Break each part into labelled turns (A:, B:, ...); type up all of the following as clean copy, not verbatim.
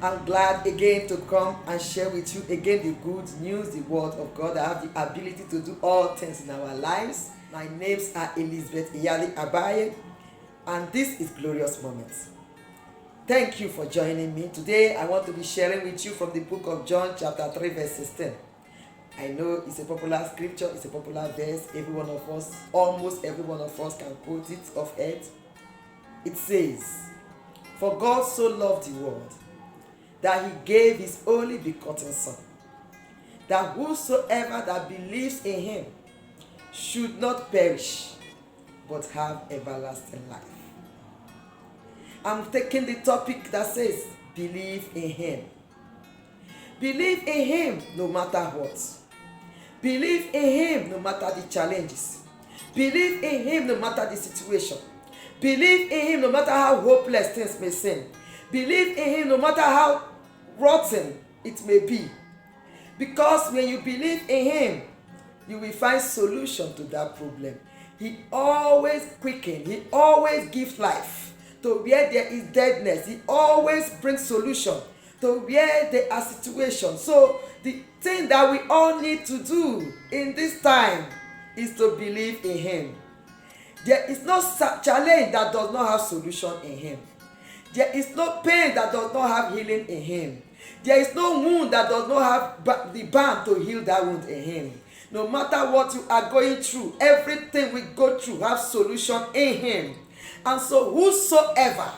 A: I'm glad again to come and share with you again the good news, the word of God. I have the ability to do all things in our lives. My names are Elizabeth Iyali Abaye, and this is Glorious Moments. Thank you for joining me. Today I want to be sharing with you from the book of John chapter 3 verse 16. I know it's a popular scripture, it's a popular verse. Every one of us, almost every one of us can quote it off head. It says, "For God so loved the world, that he gave his only begotten Son, that whosoever that believes in him should not perish, but have everlasting life." I'm taking the topic that says, believe in him. Believe in him no matter what. Believe in him no matter the challenges. Believe in him no matter the situation. Believe in him no matter how hopeless things may seem. Believe in him no matter how rotten it may be. Because when you believe in him, you will find solution to that problem. He always quickens, he always gives life to where there is deadness. He always brings solution to where there are situations. So the thing that we all need to do in this time is to believe in him. There is no challenge that does not have solution in him. There is no pain that does not have healing in him. There is no wound that does not have the balm to heal that wound in him. No matter what you are going through, everything we go through has solution in him. And so whosoever,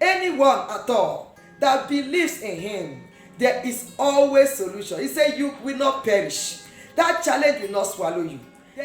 A: anyone at all that believes in him, there is always solution. He said you will not perish. That challenge will not swallow you.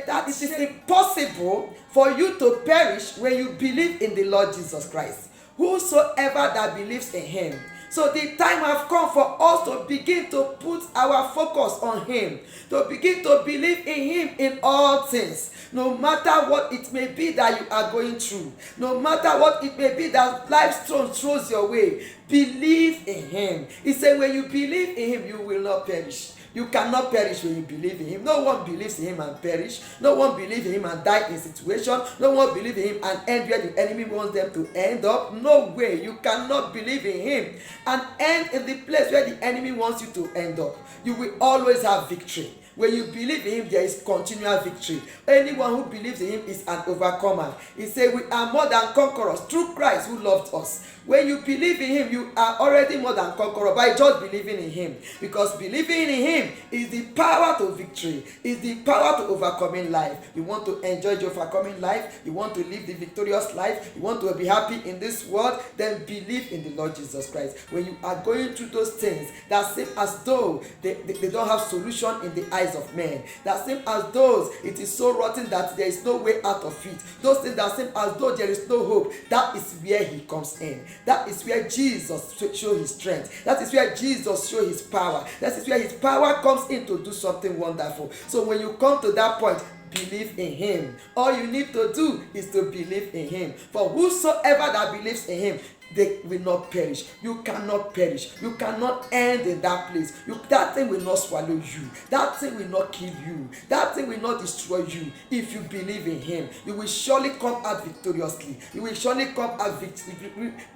A: That it is impossible for you to perish when you believe in the Lord Jesus Christ. Whosoever that believes in him. So the time has come for us to begin to put our focus on him, to begin to believe in him in all things, no matter what it may be that you are going through, no matter what it may be that life throws your way. Believe in him. He said when you believe in him, you will not perish. You cannot perish when you believe in him. No one believes in him and perish. No one believes in him and die in situation. No one believes in him and end where the enemy wants them to end up. No way. You cannot believe in him and end in the place where the enemy wants you to end up. You will always have victory. When you believe in him, there is continual victory. Anyone who believes in him is an overcomer. He said we are more than conquerors through Christ who loved us. When you believe in him, you are already more than conqueror by just believing in him. Because believing in him is the power to victory, is the power to overcoming life. You want to enjoy the overcoming life, you want to live the victorious life, you want to be happy in this world, then believe in the Lord Jesus Christ. When you are going through those things that seem as though they don't have solution in the eyes of men, that seem as though it is so rotten that there is no way out of it, those things that seem as though there is no hope, that is where he comes in. That is where Jesus shows his strength. That is where Jesus shows his power. That is where his power comes in to do something wonderful. So when you come to that point, believe in him. All you need to do is to believe in him. For whosoever that believes in him, they will not perish. You cannot perish. You cannot end in that place. That thing will not swallow you. That thing will not kill you. That thing will not destroy you. If you believe in him, you will surely come out victoriously. You will surely come out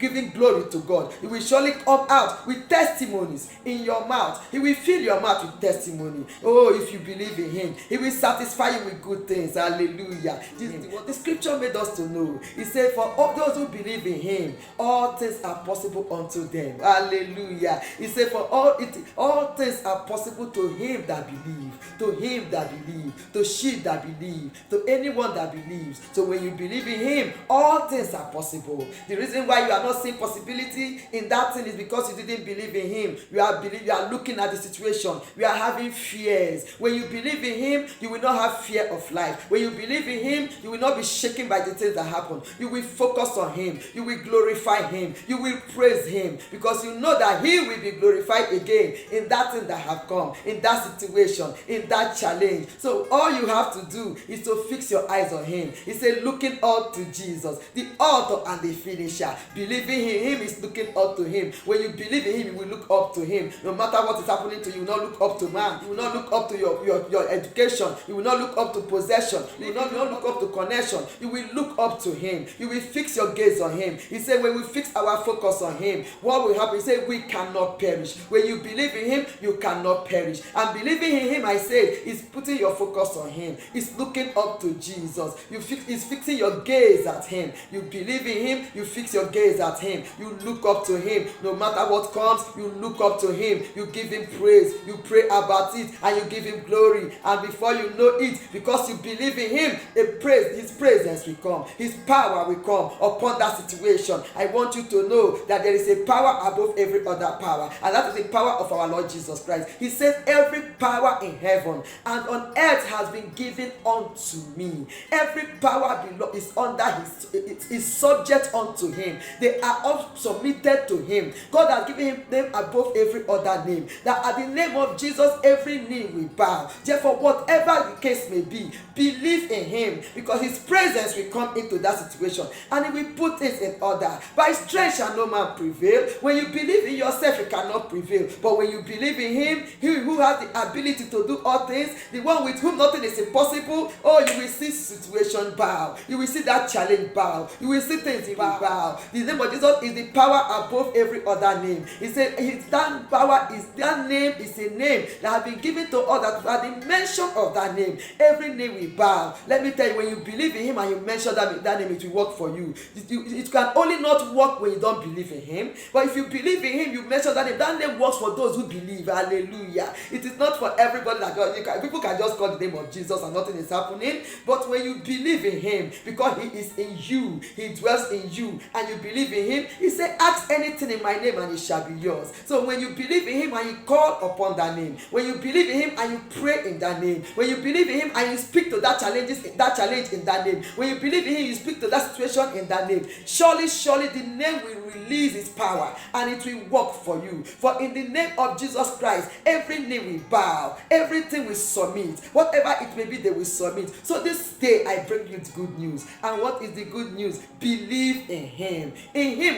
A: giving glory to God. You will surely come out with testimonies in your mouth. He will fill your mouth with testimony. Oh, if you believe in him, he will satisfy you with good things. Hallelujah. The scripture made us to know. He said, for all those who believe in him, all things are possible unto them. Hallelujah. He said, for all things are possible to him that believes, to him that believes, to she that believes, to anyone that believes. So when you believe in him, all things are possible. The reason why you are not seeing possibility in that thing is because you didn't believe in him. You are looking at the situation. You are having fears. When you believe in him, you will not have fear of life. When you believe in him, you will not be shaken by the things that happen. You will focus on him. You will glorify him. You will praise him because you know that he will be glorified again in that thing that have come, in that situation, in that challenge. So all you have to do is to fix your eyes on him. He said, looking up to Jesus, the author and the finisher. Believing in him is looking up to him. When you believe in him, you will look up to him. No matter what is happening to you, you will not look up to man. You will not look up to your education. You will not look up to possession. You will not look up to connection. You will look up to him. You will fix your gaze on him. He said, when we fix fix our focus on him, what will happen? He said we cannot perish. When you believe in him, you cannot perish. And believing in him, I said, is putting your focus on him. It's looking up to Jesus. It's fixing your gaze at him. You believe in him, you fix your gaze at him. You look up to him. No matter what comes, you look up to him. You give him praise. You pray about it and you give him glory. And before you know it, because you believe in him, his presence will come. His power will come upon that situation. I want you to know that there is a power above every other power, and that is the power of our Lord Jesus Christ. He says every power in heaven and on earth has been given unto me. Every power is under is subject unto him. They are all submitted to him. God has given him name above every other name, that at the name of Jesus every knee will bow. Therefore, whatever the case may be, believe in him, because his presence will come into that situation and he will put it in order. By strength shall no man prevail. When you believe in yourself, you cannot prevail. But when you believe in him, he who has the ability to do all things, the one with whom nothing is impossible, oh, you will see situation bow. You will see that challenge bow. You will see things bow. The name of Jesus is the power above every other name. He said that name is a name that has been given to us, that at the mention of that name, every name will bow. Let me tell you, when you believe in him and you mention that name, it will work for you. It can only not work when you don't believe in him. But if you believe in him, you mention that name works for those who believe. Hallelujah. It is not for everybody that God. People can just call the name of Jesus and nothing is happening. But when you believe in him, because he is in you, he dwells in you, and you believe in him, he said, ask anything in my name and it shall be yours. So when you believe in him and you call upon that name, when you believe in him and you pray in that name, when you believe in him and you speak to that challenge in that name, when you believe in him, you speak to that situation in that name, surely the name will release its power and it will work for you. For in the name of Jesus Christ, every knee will bow, everything will submit, whatever it may be, they will submit. So this day I bring you the good news. And what is the good news? Believe in him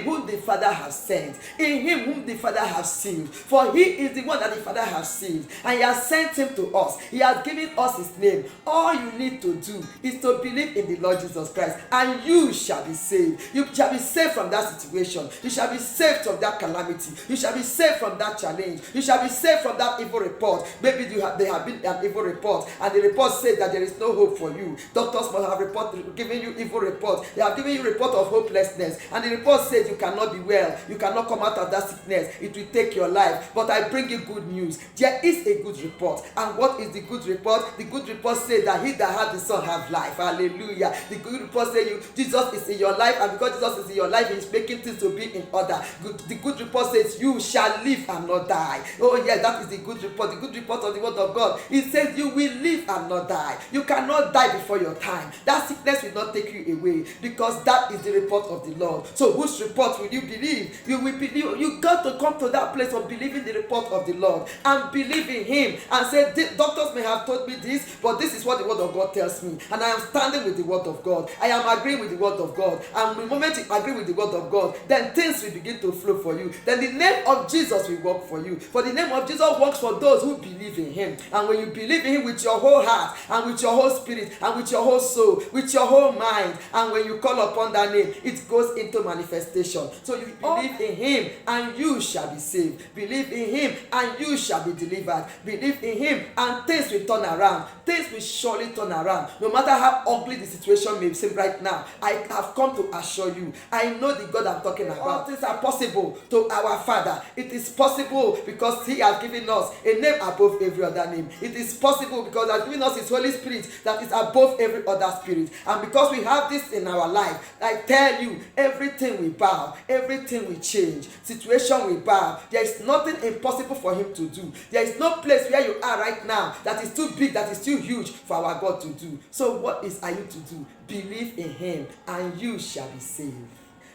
A: whom the Father has sent, in him whom the Father has sealed. For he is the one that the Father has sealed, and he has sent him to us. He has given us his name. All you need to do is to believe in the Lord Jesus Christ, and you shall be saved. You shall be saved from that situation. You shall be saved from that calamity. You shall be saved from that challenge. You shall be saved from that evil report. Maybe there have been an evil report, and the report says that there is no hope for you. Doctors must have given you evil report. They have given you report of hopelessness, and the report says you cannot be well. You cannot come out of that sickness. It will take your life. But I bring you good news. There is a good report. And what is the good report? The good report says that he that has the Son have life. Hallelujah. The good report says Jesus is in your life, and because Jesus is in your life, he is making things to be in order. The good report says you shall live and not die. Oh yeah, that is the good report. The good report of the word of God. It says you will live and not die. You cannot die before your time. That sickness will not take you away, because that is the report of the Lord. So whose report will you believe? You will believe. You got to come to that place of believing the report of the Lord and believe in him and say, doctors may have told me this, but this is what the word of God tells me, and I am standing with the word of God. I am agreeing with the word of God, and the moment you agree with the word of God, then things will begin to flow for you. Then the name of Jesus will work for you, for the name of Jesus works for those who believe in him. And when you believe in him with your whole heart and with your whole spirit and with your whole soul, with your whole mind, and when you call upon that name, it goes into manifestation. So you believe in him and you shall be saved. Believe in him and you shall be delivered. Believe in him and things will turn around. Things will surely turn around. No matter how ugly the situation may seem right now, I have come to assure you, I know the God I'm talking about. All things are possible to our Father. It is possible because he has given us a name above every other name. It is possible because he has given us his Holy Spirit that is above every other spirit. And because we have this in our life, I tell you, everything will bow, everything will change, situation will bow. There is nothing impossible for him to do. There is no place where you are right now that is too big, that is too huge for our God to do. So what are you to do? Believe in him and you shall be saved.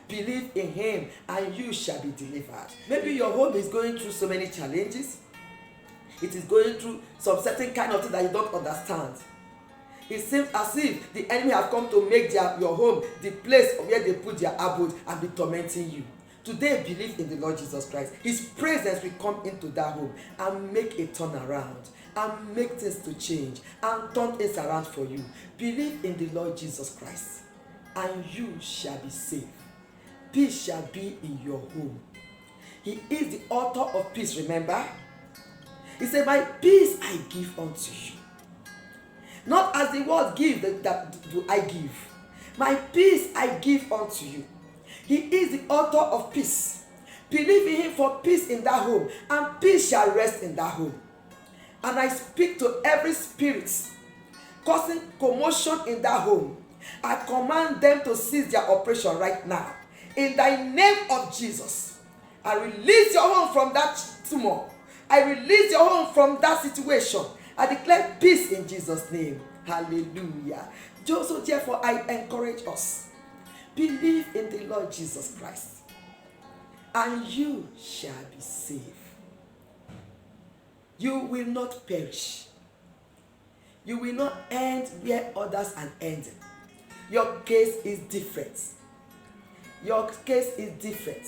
A: Believe in him and you shall be delivered. Maybe your home is going through so many challenges. It is going through some certain kind of thing that you don't understand. It seems as if the enemy have come to make your home the place where they put their abode and be tormenting you. Today, believe in the Lord Jesus Christ. His presence will come into that home and make a turnaround and make things to change and turn things around for you. Believe in the Lord Jesus Christ and you shall be saved. peace shall be in your home. He is the author of peace, remember? He said, my peace I give unto you. Not as the world give, that do I give. My peace I give unto you. He is the author of peace. Believe in him for peace in that home, and peace shall rest in that home. And I speak to every spirit causing commotion in that home. I command them to cease their operation right now. In the name of Jesus, I release your home from that tumor. I release your home from that situation. I declare peace in Jesus' name. Hallelujah. So therefore, I encourage us. Believe in the Lord Jesus Christ, and you shall be saved. You will not perish. You will not end where others are ending. Your case is different. Your case is different.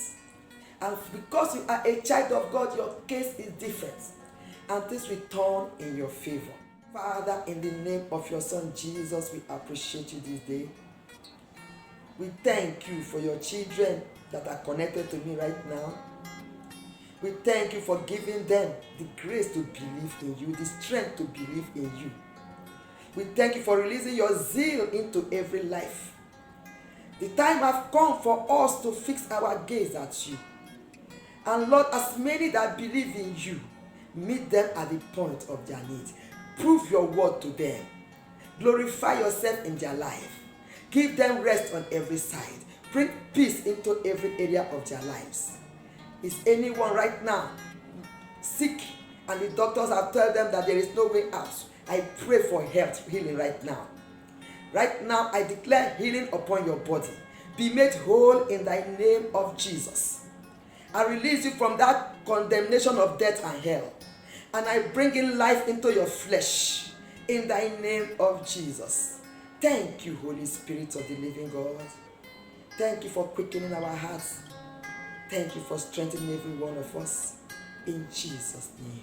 A: And because you are a child of God, your case is different. And this will turn in your favor. Father, in the name of your Son Jesus, we appreciate you this day. We thank you for your children that are connected to me right now. We thank you for giving them the grace to believe in you, the strength to believe in you. We thank you for releasing your zeal into every life. The time has come for us to fix our gaze at you. And Lord, as many that believe in you, meet them at the point of their need. Prove your word to them. Glorify yourself in their life. Give them rest on every side. Bring peace into every area of their lives. Is anyone right now sick and the doctors have told them that there is no way out? I pray for health, healing right now. Right now, I declare healing upon your body. Be made whole in the name of Jesus. I release you from that condemnation of death and hell. And I bring in life into your flesh in the name of Jesus. Thank you, Holy Spirit of the living God. Thank you for quickening our hearts. Thank you for strengthening every one of us. In Jesus' name,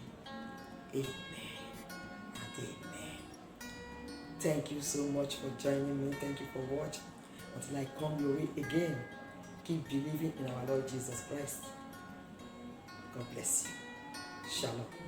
A: amen and amen. Thank you so much for joining me. Thank you for watching. Until I come your way again, keep believing in our Lord Jesus Christ. God bless you. Shalom.